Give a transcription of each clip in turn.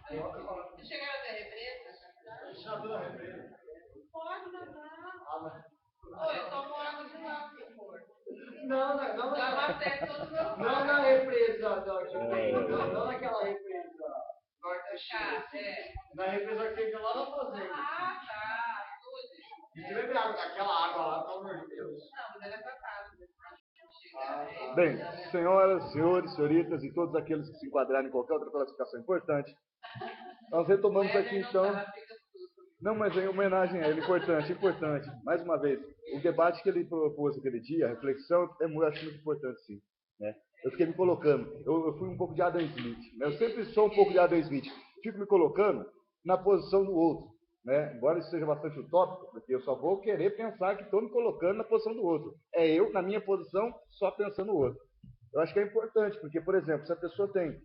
Vocês chegaram até a represa? Já deu a represa. Pode nadar. Eu tomo água de lá, se for. Não na represa, não naquela represa. Na represa que tem lá na fazenda. Ah, tá. E você bebe água daquela água lá, pelo amor de Deus. Não, mas ela é tratada. Bem, senhoras, senhores, senhoritas e todos aqueles que se enquadrarem em qualquer outra classificação importante, nós retomamos aqui então. Não, mas em homenagem a ele, importante. Mais uma vez, o debate que ele propôs aquele dia, a reflexão, eu acho muito importante, sim. Né? Eu fiquei me colocando, eu fui um pouco de Adam Smith, né? Eu sempre sou um pouco de Adam Smith, fico me colocando na posição do outro, né? Embora isso seja bastante utópico, porque eu só vou querer pensar que estou me colocando na posição do outro. É eu, na minha posição, só pensando no outro. Eu acho que é importante, porque, por exemplo, se a pessoa se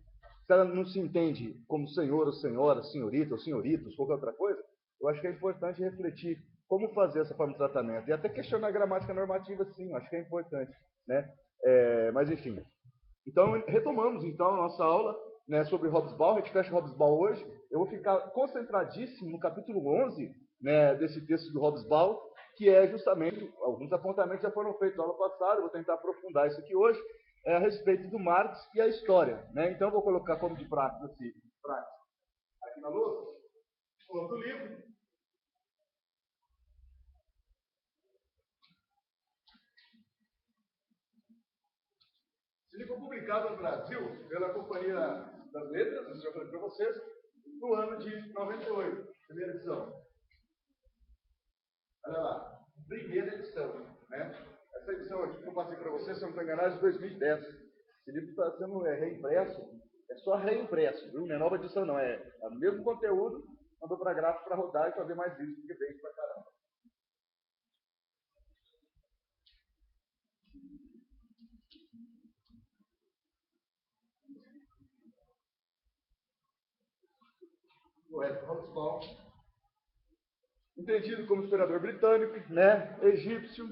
ela não se entende como senhor ou senhora, senhorita ou senhoritos, qualquer outra coisa, eu acho que é importante refletir como fazer essa forma de tratamento. E até questionar a gramática normativa, sim, eu acho que é importante. Né? Mas, enfim. Então, retomamos, então, a nossa aula, né, sobre Hobsbawm. A gente fecha Hobsbawm hoje. Eu vou ficar concentradíssimo no capítulo 11, né, desse texto do Hobsbawm, que é justamente, alguns apontamentos já foram feitos na aula passada, eu vou tentar aprofundar isso aqui hoje, a respeito do Marx e a história. Né? Então, eu vou colocar como de prática aqui na lousa, outro livro. Esse livro foi publicado no Brasil pela Companhia das Letras, eu já falei para vocês, no ano de 98, primeira edição. Olha lá, primeira edição. Né? Essa edição aqui que eu passei para vocês, se eu não estou enganado, é de 2010. Esse livro está sendo reimpresso, é só reimpresso, viu? Não é nova edição, não. É o mesmo conteúdo, mandou para a gráfica para rodar e fazer mais vídeos, porque vem para caramba. Hobsbawm, entendido como historiador britânico, né, egípcio,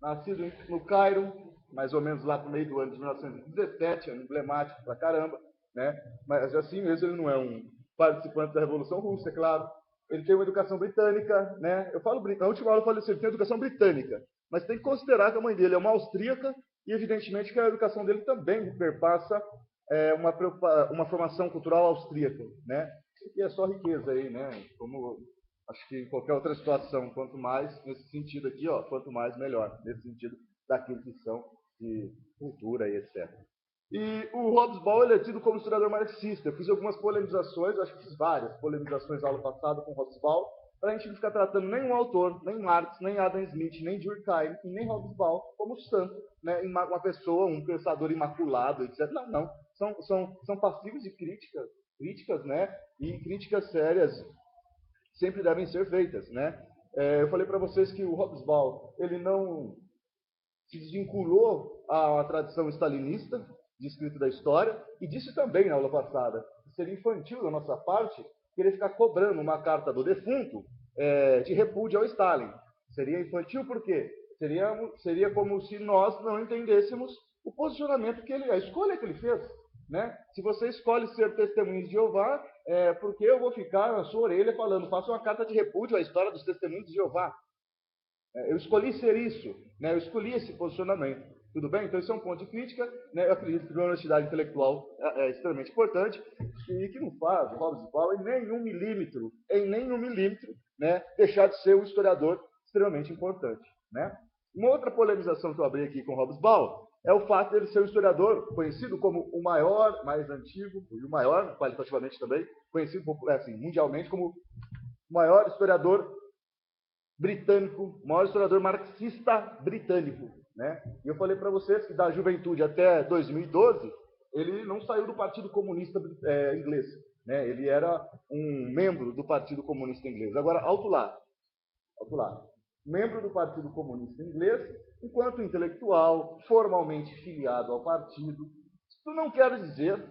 nascido no Cairo, mais ou menos lá no meio do ano de 1917, ano emblemático pra caramba, né, mas assim mesmo ele não é um participante da Revolução Russa, é claro. Ele tem uma educação britânica, né, na última aula eu falei assim, ele tem uma educação britânica, mas tem que considerar que a mãe dele é uma austríaca e evidentemente que a educação dele também perpassa uma formação cultural austríaca, né, e é só riqueza aí, né, como acho que em qualquer outra situação, quanto mais, nesse sentido aqui, ó, quanto mais, melhor, nesse sentido da aquisição de cultura e etc. E o Hobsbawm ele é tido como historiador marxista. Eu fiz algumas polemizações, acho que fiz várias polemizações na aula passada com o Hobsbawm, para a gente não ficar tratando nem o autor, nem Marx, nem Adam Smith, nem Durkheim e nem Hobsbawm como santo, né, uma pessoa, um pensador imaculado, etc. Não. São passivos de críticas, né, e críticas sérias sempre devem ser feitas, né? Eu falei para vocês que o Hobsbawm ele não se desvinculou à tradição stalinista de escrita da história e disse também na aula passada que seria infantil da nossa parte querer ficar cobrando uma carta do defunto de repúdio ao Stalin. Seria infantil por quê? Seria como se nós não entendêssemos o posicionamento a escolha que ele fez. Né? Se você escolhe ser testemunho de Jeová, por que eu vou ficar na sua orelha falando, faça uma carta de repúdio à história dos testemunhos de Jeová? Eu escolhi ser isso, né? Eu escolhi esse posicionamento. Tudo bem? Então, isso é um ponto de crítica. Né? Eu acredito que a honestidade intelectual é extremamente importante e que não faz o Hobsbawm em nenhum milímetro, né, deixar de ser um historiador extremamente importante. Né? Uma outra polemização que eu abri aqui com o Hobsbawm é o fato de ele ser um historiador conhecido como o maior, mais antigo, e o maior, qualitativamente também, conhecido assim, mundialmente como o maior historiador britânico, o maior historiador marxista britânico. Né? E eu falei para vocês que da juventude até 2012, ele não saiu do Partido Comunista inglês. Né? Ele era um membro do Partido Comunista inglês. Agora, alto lá. Membro do Partido Comunista inglês, enquanto intelectual, formalmente filiado ao partido. Isso não quer dizer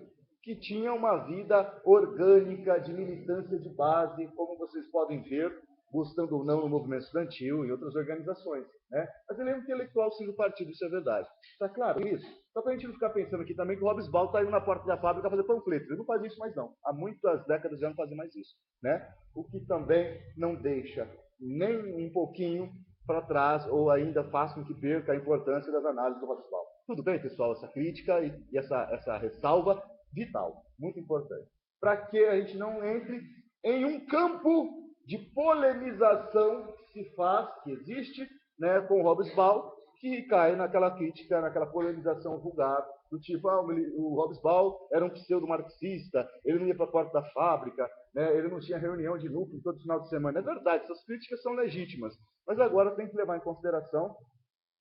que tinha uma vida orgânica de militância de base, como vocês podem ver, gostando ou não no movimento estudantil e outras organizações. Né? Mas ele é um intelectual sim do partido, isso é verdade. Está claro isso? Só para a gente não ficar pensando aqui também que o Hobsbawm está indo na porta da fábrica fazer panfletos. Ele não faz isso mais não. Há muitas décadas já não fazem mais isso, né? O que também não deixa nem um pouquinho para trás ou ainda faz com que perca a importância das análises do Hobsbawm. Tudo bem, pessoal, essa crítica e essa ressalva vital, muito importante. Para que a gente não entre em um campo de polemização que se faz, que existe, né, com o Hobsbawm, que cai naquela crítica, naquela polemização vulgar, do tipo, o Hobsbawm era um pseudo-marxista, ele não ia para a porta da fábrica, né, ele não tinha reunião de núcleo todo final de semana. É verdade, essas críticas são legítimas, mas agora tem que levar em consideração,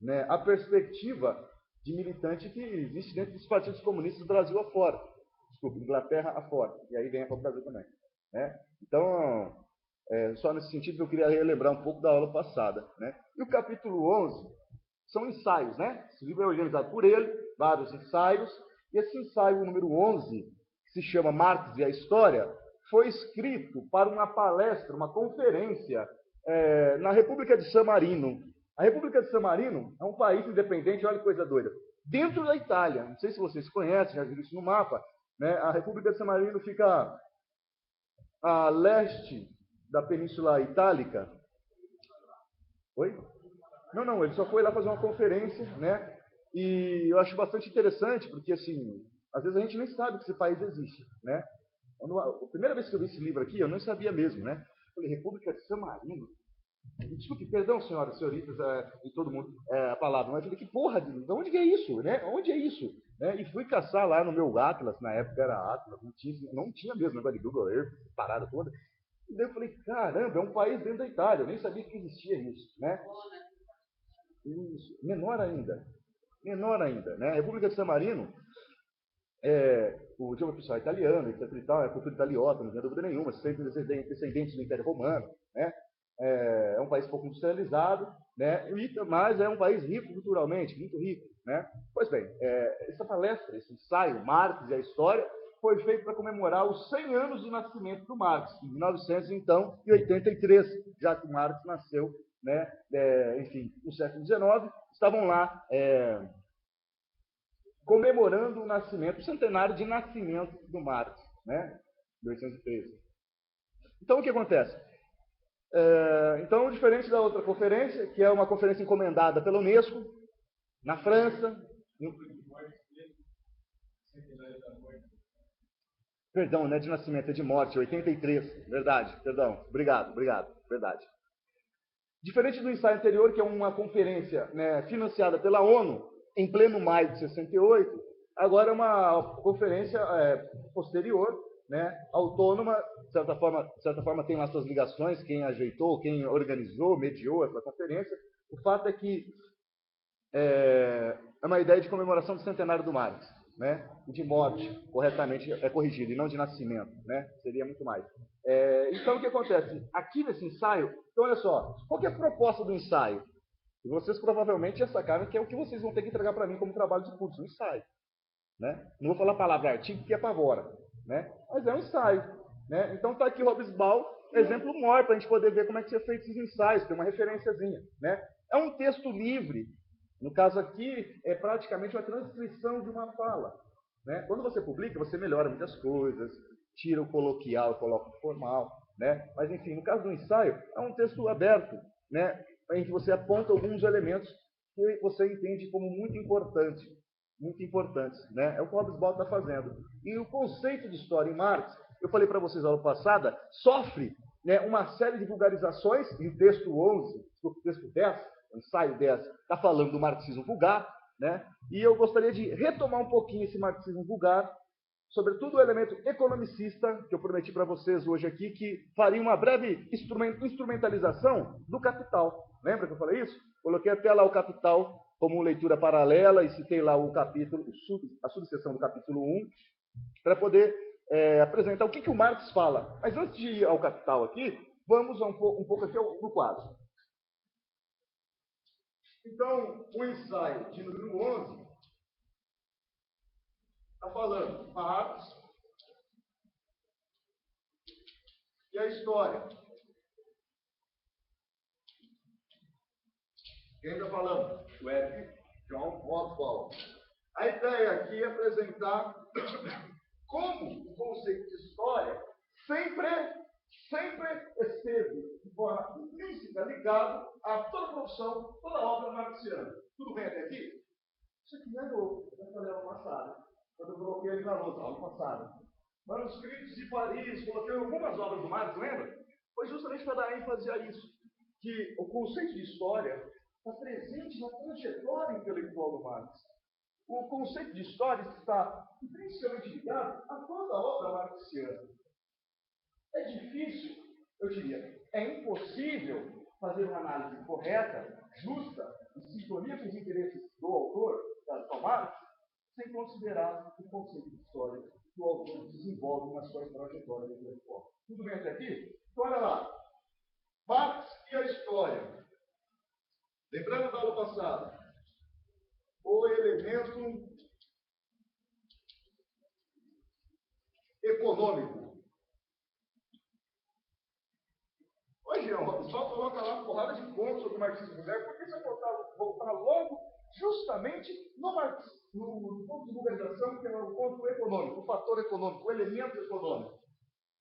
né, a perspectiva de militante que existe dentro dos partidos comunistas do Brasil afora. Desculpa, Inglaterra afora. E aí vem para o Brasil também. Né? Então, só nesse sentido que eu queria relembrar um pouco da aula passada. Né? E o capítulo 11 são ensaios. Né? Esse livro é organizado por ele, vários ensaios. E esse ensaio número 11, que se chama Marx e a História, foi escrito para uma palestra, uma conferência na República de San Marino. A República de San Marino é um país independente, olha que coisa doida, dentro da Itália. Não sei se vocês conhecem, já viram isso no mapa. Né? A República de San Marino fica a leste da Península Itálica. Oi? Não, ele só foi lá fazer uma conferência, né? E eu acho bastante interessante, porque, assim, às vezes a gente nem sabe que esse país existe, né? A primeira vez que eu vi esse livro aqui, eu não sabia mesmo, né? Eu falei, República de San Marino? Desculpe, perdão, senhoras, senhoritas, e todo mundo, a palavra, mas eu falei, que porra, de onde que é isso, né? Onde é isso? Né? E fui caçar lá no meu Atlas, na época era Atlas, não tinha mesmo negócio de Google Earth, parada toda. E daí eu falei, caramba, é um país dentro da Itália, eu nem sabia que existia isso, né? Isso, menor ainda, né? A República de San Marino, o idioma pessoal é italiano, etc e tal, é cultura italiota, não tem dúvida nenhuma, sempre descendentes do Império Romano, né? É um país pouco industrializado, né? Mas é um país rico culturalmente, muito rico, né? Pois bem, essa palestra, esse ensaio, Marx e a História, foi feito para comemorar os 100 anos de nascimento do Marx, em 1983, já que o Marx nasceu, né? Enfim, no século XIX, estavam lá comemorando o nascimento, o centenário de nascimento do Marx, né? 1813. Então, o que acontece? Então, diferente da outra conferência, que é uma conferência encomendada pela Unesco, na França. Perdão, não é de nascimento, é de morte, 83. Verdade, perdão. Obrigado, verdade. Diferente do ensaio anterior, que é uma conferência, né, financiada pela ONU, em pleno maio de 68, agora é uma conferência posterior, né, autônoma, de certa forma tem lá suas ligações, quem ajeitou, quem organizou, mediou essa conferência. O fato é que é uma ideia de comemoração do centenário do Marx, né, de morte, corretamente corrigido, e não de nascimento, né, seria muito mais. Então, o que acontece? Aqui nesse ensaio, então olha só, qual que é a proposta do ensaio? E vocês provavelmente já sacaram que é o que vocês vão ter que entregar para mim como trabalho de curso, um ensaio. Né? Não vou falar a palavra artigo, porque apavora. Né? Mas é um ensaio. Né? Então está aqui o Hobsbawm, exemplo maior para a gente poder ver como é que são feitos esses ensaios, tem uma referenciazinha. Né? É um texto livre. No caso aqui, é praticamente uma transcrição de uma fala. Né? Quando você publica, você melhora muitas coisas, tira o coloquial e coloca o formal. Né? Mas, enfim, no caso do ensaio, é um texto aberto, né? Em que você aponta alguns elementos que você entende como muito importantes, né? É o que o Hobsbawm está fazendo. E o conceito de história em Marx, eu falei para vocês na aula passada, sofre, né, uma série de vulgarizações, e o texto 11, o texto 10, o ensaio 10, está falando do marxismo vulgar, né? E eu gostaria de retomar um pouquinho esse marxismo vulgar, sobretudo o elemento economicista, que eu prometi para vocês hoje aqui, que faria uma breve instrumentalização do Capital. Lembra que eu falei isso? Coloquei até lá o Capital como leitura paralela e citei lá o capítulo, a subseção do capítulo 1, para poder apresentar o que o Marx fala. Mas antes de ir ao Capital aqui, vamos um pouco aqui no quadro. Então, o ensaio de número 11 está falando Marx e a história. Quem está falando? Web John Hobsbawm. A ideia aqui é apresentar como o conceito de história sempre esteve de forma intrínseca ligado a toda a produção, toda a obra marxiana. Tudo bem até aqui? Isso aqui não é novo, eu falei ano passado, quando eu coloquei ali na lousa, ano passado. Manuscritos de Paris, coloquei algumas obras do Marx, lembra? Foi justamente para dar ênfase a isso, que o conceito de história está presente na trajetória intelectual do Marx. O conceito de história está intrinsecamente ligado a toda a obra marxiana. É difícil, eu diria, é impossível fazer uma análise correta, justa, em sintonia com os interesses do autor, do Marx, sem considerar o conceito de história que o autor desenvolve na sua trajetória intelectual. Tudo bem até aqui? Então, olha lá. Marx e a história. Lembrando da aula passada, o elemento econômico. Hoje, o pessoal coloca lá uma porrada de pontos sobre o marxismo moderno, porque você voltar logo justamente no ponto de vulgarização, que é o ponto econômico, o fator econômico, o elemento econômico.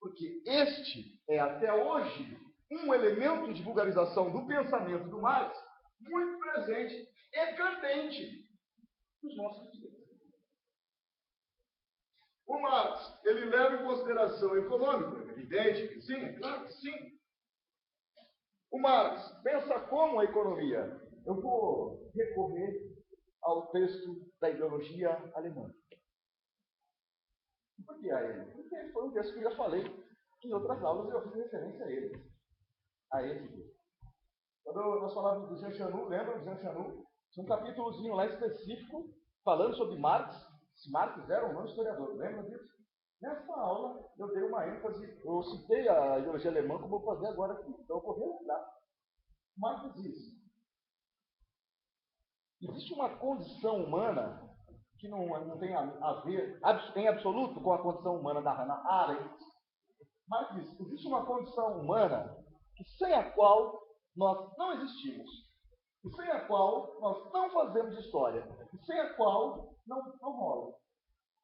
Porque este é, até hoje, um elemento de vulgarização do pensamento do Marx muito presente e candente nos nossos dias. O Marx, ele leva em consideração o econômico, é evidente que sim, é claro que sim. O Marx pensa como a economia. Eu vou recorrer ao texto da ideologia alemã. Por que a ele? Porque foi um texto que eu já falei em outras aulas e eu fiz referência a ele. A esse texto. Quando nós falávamos do Jean Chanot, lembra do Jean Chanot? Tinha um capítulozinho lá específico falando sobre Marx. Se Marx era ou não historiador, lembra disso? Nessa aula eu dei uma ênfase, eu citei a ideologia alemã como eu vou fazer agora aqui. Então eu vou relembrar. Marx diz: existe uma condição humana que não tem a ver em absoluto com a condição humana da Hannah Arendt. Marx diz: existe uma condição humana que sem a qual nós não existimos, e sem a qual nós não fazemos história, e sem a qual não rola.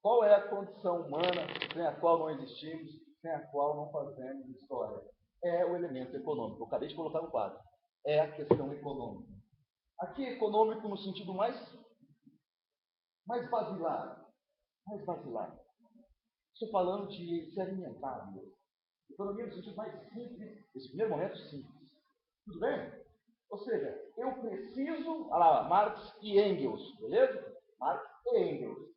Qual é a condição humana sem a qual não existimos, sem a qual não fazemos história? É o elemento econômico. Eu acabei de colocar no quadro. É a questão econômica. Aqui, econômico no sentido mais basilar. Mais basilar. Estou falando de se alimentar mesmo. Economia no sentido mais simples, nesse primeiro momento, simples. Tudo bem? Ou seja, eu preciso, olha lá, Marx e Engels, beleza? Marx e Engels.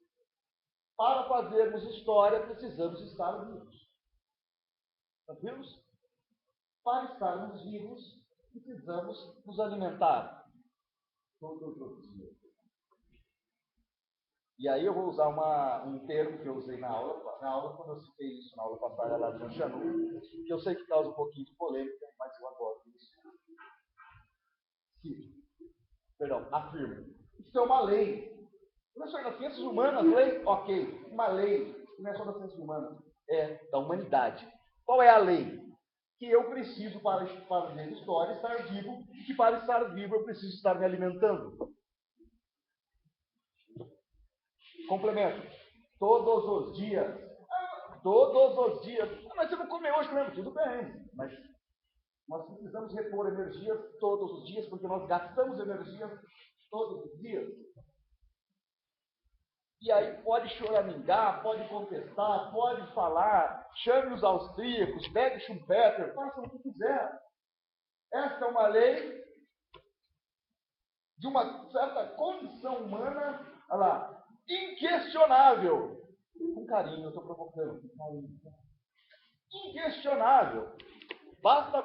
Para fazermos história, precisamos estar vivos. Tranquilos? Para estarmos vivos, precisamos nos alimentar todos os dias. E aí eu vou usar um termo que eu usei na aula quando eu citei isso na aula passada lá de Jean Chanot, que eu sei que causa um pouquinho de polêmica, mas eu adoro isso. Sim. Perdão, afirmo. Isso é uma lei. Não é só das ciências humanas, lei? Ok. Uma lei, não é só das ciências humanas, é da humanidade. Qual é a lei? Que eu preciso, para fazer história, estar vivo, e que para estar vivo eu preciso estar me alimentando. Complemento. Todos os dias. Todos os dias. Mas você não come hoje mesmo, tudo bem. Mas nós precisamos repor energias todos os dias, porque nós gastamos energias todos os dias. E aí pode choramingar, pode contestar, pode falar, chame os austríacos, pegue Schumpeter, faça o que quiser. Esta é uma lei de uma certa condição humana, olha lá, inquestionável. Com carinho, eu estou provocando. Com carinho. Inquestionável. Basta,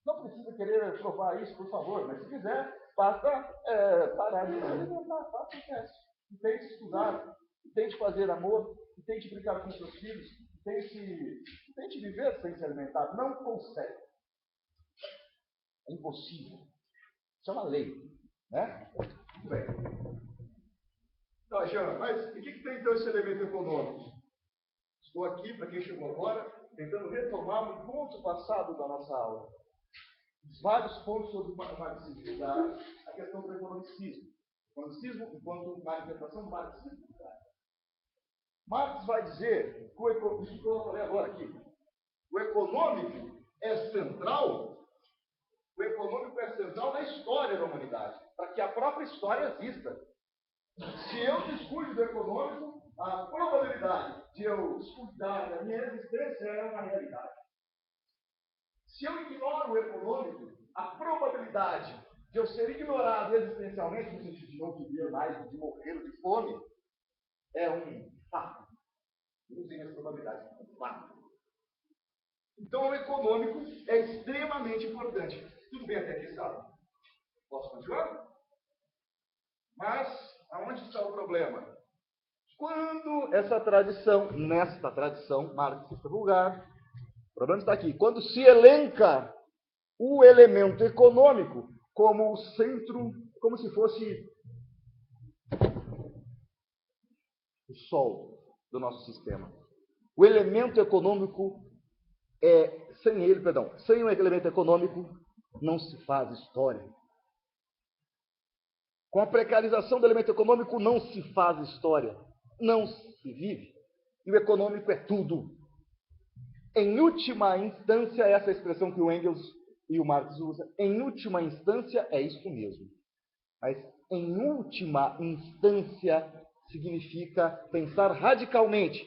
não precisa querer provar isso, por favor, mas se quiser, basta parar de alimentar, faça o teste. Tente estudar, tente fazer amor, tente brincar com seus filhos, tente viver sem se alimentar. Não consegue. É impossível. Isso é uma lei. Né? Muito bem. Tá, Jean, mas o que tem então esse elemento econômico? Estou aqui, para quem chegou agora, tentando retomar um ponto passado da nossa aula. Vários pontos sobre o marxismo, a questão do economicismo. Economicismo enquanto manifestação do marxismo. Marx vai dizer que isso que eu falei agora aqui, o econômico é central. O econômico é central na história da humanidade, para que a própria história exista. Se eu descuido do econômico, a probabilidade de eu descuidar da minha existência é uma realidade. Se eu ignoro o econômico, a probabilidade de eu ser ignorado existencialmente, no sentido de não viver mais, de morrer de fome, é um fato. Não tem essa probabilidade, é um fato. Então, o econômico é extremamente importante. Tudo bem até aqui, sabe? Posso continuar? Mas, aonde está o problema? Quando nesta tradição marxista vulgar, o problema está aqui. Quando se elenca o elemento econômico como o centro, como se fosse o sol do nosso sistema. O elemento econômico sem o elemento econômico não se faz história. Com a precarização do elemento econômico não se faz história, não se vive. E o econômico é tudo. Em última instância, essa é a expressão que o Engels e o Marx usam, em última instância é isso mesmo. Mas em última instância significa pensar radicalmente.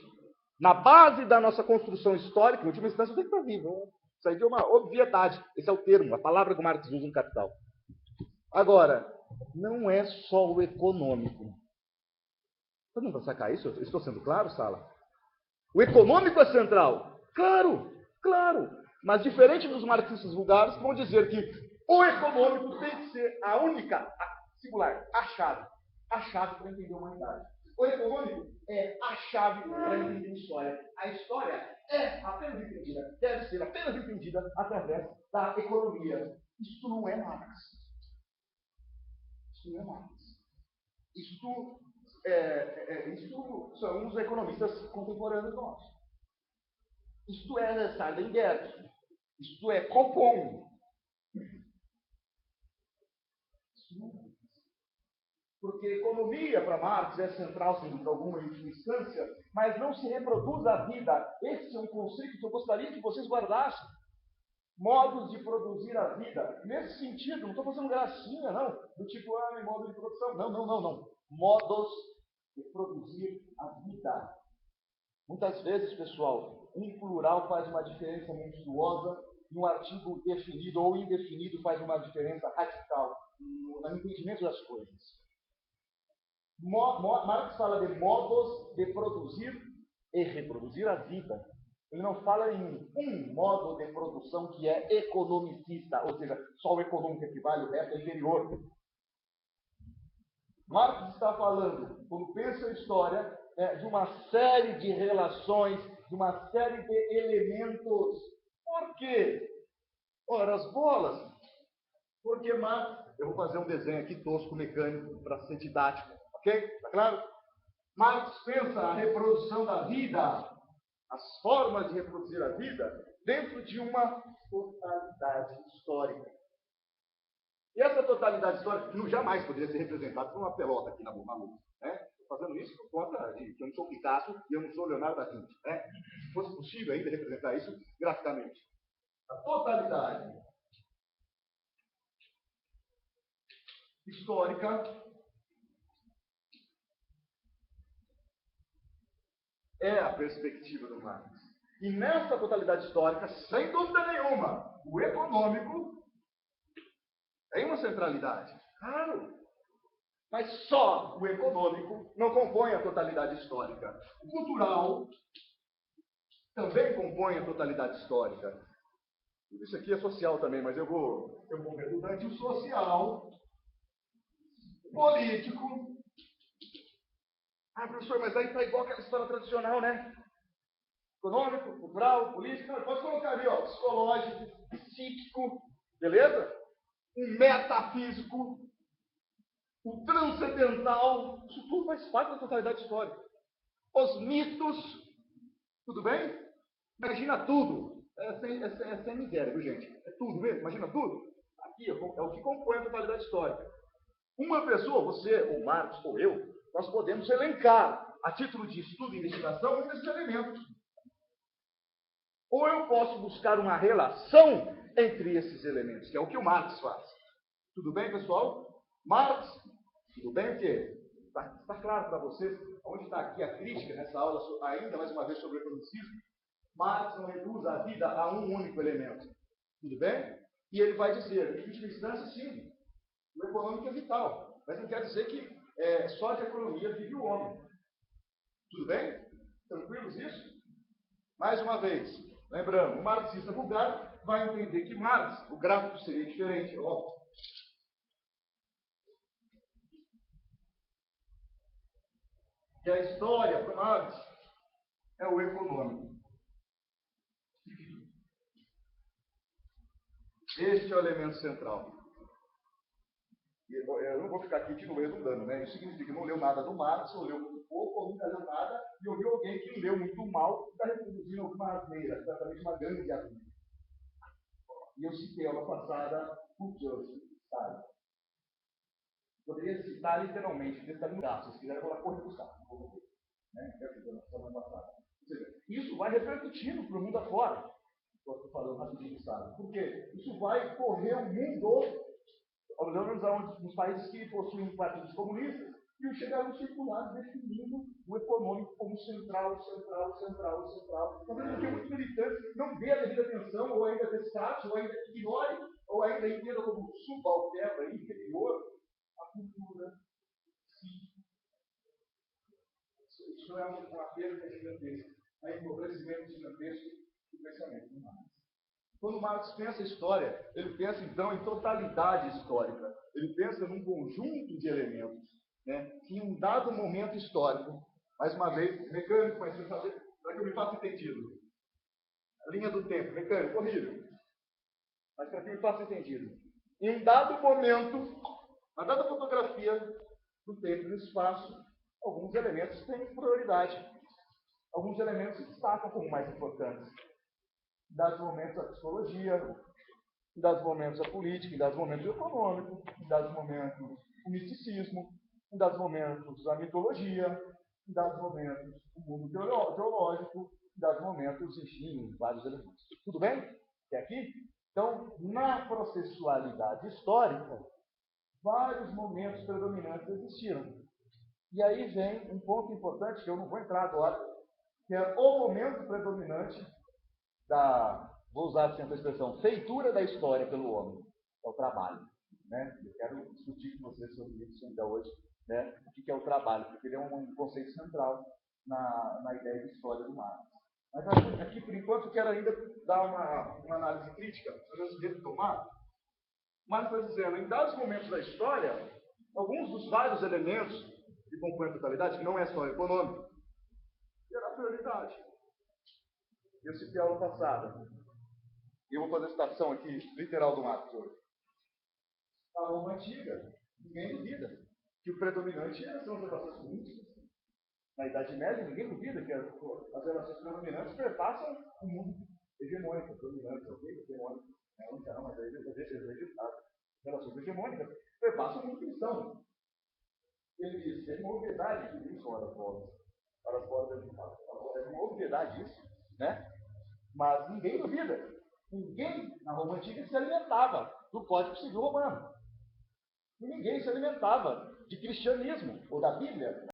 Na base da nossa construção histórica, em última instância, tem que estar vivo. Isso aí é uma obviedade. Esse é o termo, a palavra que o Marx usa no Capital. Agora, não é só o econômico. Todo mundo vai sacar isso? Eu estou sendo claro, Sala? O econômico é central. Claro, claro. Mas diferente dos marxistas vulgares, vão dizer que o econômico tem que ser a única, singular, a chave para entender a humanidade. O econômico é a chave para entender a história. A história é apenas entendida, deve ser apenas entendida através da economia. Isso não é Marx. Isso não é Marx. Isso são os economistas contemporâneos nossos. Isto é Sardenberg. Isto é Copom. Porque economia, para Marx, é central, sem dúvida alguma, em última instância, mas não se reproduz a vida. Esse é um conceito que eu gostaria que vocês guardassem. Modos de produzir a vida. Nesse sentido, não estou fazendo gracinha, não, do tipo, modo de produção. Não. Modos de produzir a vida. Muitas vezes, pessoal, um plural faz uma diferença monstruosa e um artigo definido ou indefinido faz uma diferença radical no entendimento das coisas. Marx fala de modos de produzir e reproduzir a vida. Ele não fala em um modo de produção que é economicista, ou seja, só o econômico equivale, o resto é inferior. Marx está falando, quando pensa em história, de uma série de relações, de uma série de elementos. Por quê? Ora, as bolas. Porque Marx, eu vou fazer um desenho aqui tosco, mecânico, para ser didático, ok? Está claro? Marx pensa a reprodução da vida, as formas de reproduzir a vida, dentro de uma totalidade histórica. E essa totalidade histórica, que jamais poderia ser representada por uma pelota aqui na luz, né? Estou fazendo isso por conta de que eu não sou Picasso e eu não sou Leonardo da Vinci, né? Se fosse possível ainda representar isso graficamente. A totalidade histórica é a perspectiva do Marx. E nessa totalidade histórica, sem dúvida nenhuma, o econômico tem uma centralidade. Claro. Mas só o econômico não compõe a totalidade histórica. O cultural também compõe a totalidade histórica. Isso aqui é social também, mas eu vou ver durante o social, político. Professor, mas aí está igual aquela história tradicional, né? Econômico, cultural, político. Pode colocar ali, ó, psicológico, psíquico, beleza? O metafísico, o transcendental, isso tudo faz parte da totalidade histórica. Os mitos, tudo bem? Imagina tudo. É sem miséria, viu, gente? É tudo mesmo, imagina tudo. Aqui é o que compõe a totalidade histórica. Uma pessoa, você, ou Marx, ou eu, nós podemos elencar, a título de estudo e investigação, um desses elementos. Ou eu posso buscar uma relação entre esses elementos, que é o que o Marx faz. Tudo bem, pessoal? Marx, tudo bem o quê? Está claro para vocês onde está aqui a crítica nessa aula, ainda mais uma vez sobre o economicismo? Marx não reduz a vida a um único elemento. Tudo bem? E ele vai dizer, em última instância, sim, o econômico é vital. Mas não quer dizer que só de economia vive o homem. Tudo bem? Tranquilos isso? Mais uma vez, lembrando, o marxista vulgar vai entender que Marx, o gráfico seria diferente, óbvio. E a história, para Marx, é o econômico. Este é o elemento central. Eu não vou ficar aqui de novo redundando, né? Isso significa que não leu nada do Marx, ou leu muito pouco, ou nunca leu nada, e ouviu alguém que leu muito mal e está reproduzindo alguma asneira, certamente uma grande asneira. E eu citei aula passada o Joseph Stalin. Poderia citar literalmente, está no gato, se quiser, eu vou lá correr buscar. Né? Isso vai repercutindo para o mundo afora. Estou falando rapidinho, sabe? Porque isso vai correr o mundo, pelo menos nos países que possuem partidos comunistas, e chegaram circulares definindo o econômico como central. Talvez porque muitos militantes não dê a devida atenção, ou ainda descarte, ou ainda ignore, ou ainda entenda como subalterna, inferior, a cultura. Isso é uma perda gigantesca, um empobrecimento gigantesco do pensamento humano. Quando Marx pensa em história, ele pensa então em totalidade histórica. Ele pensa num conjunto de elementos, né, que em um dado momento histórico, mais uma vez, mecânico, mas para que eu me faça entendido. A linha do tempo, mecânico, horrível. Mas para que eu me faça entendido. Em um dado momento, uma dada fotografia do tempo e do espaço, alguns elementos têm prioridade. Alguns elementos se destacam como mais importantes. Em dados momentos a psicologia, em dados momentos a política, em dados momentos o econômico, em dados momentos o misticismo, em dados momentos a mitologia, em dados momentos o mundo teológico, em dados momentos, enfim, vários elementos. Tudo bem? Até aqui? Então, na processualidade histórica, vários momentos predominantes existiram. E aí vem um ponto importante, que eu não vou entrar agora, que é o momento predominante vou usar assim essa expressão, feitura da história pelo homem, é o trabalho. Né? Eu quero discutir com vocês sobre isso ainda hoje, né? O que é o trabalho, porque ele é um conceito central na ideia de história do Marx. Mas aqui, por enquanto, eu quero ainda dar uma análise crítica, antes de retomar. Marx está dizendo, em dados momentos da história, alguns dos vários elementos que compõem a totalidade, que não é só econômico, terá prioridade. Eu citei a aula passada. E eu vou fazer a citação aqui, literal do Marx hoje. A Roma antiga, ninguém duvida que o predominante são as relações políticas. Na Idade Média, ninguém duvida que as relações predominantes perpassam o mundo hegemônico, dominante, ok? Hegemônico. Não, mas as relações hegemônicas perpassam o mundo cristão. Ele diz, é uma obviedade que isso, para fora da casa. É uma obviedade isso, né? Mas ninguém duvida. Ninguém na Roma Antiga se alimentava do Código Civil Romano. E ninguém se alimentava de cristianismo ou da Bíblia.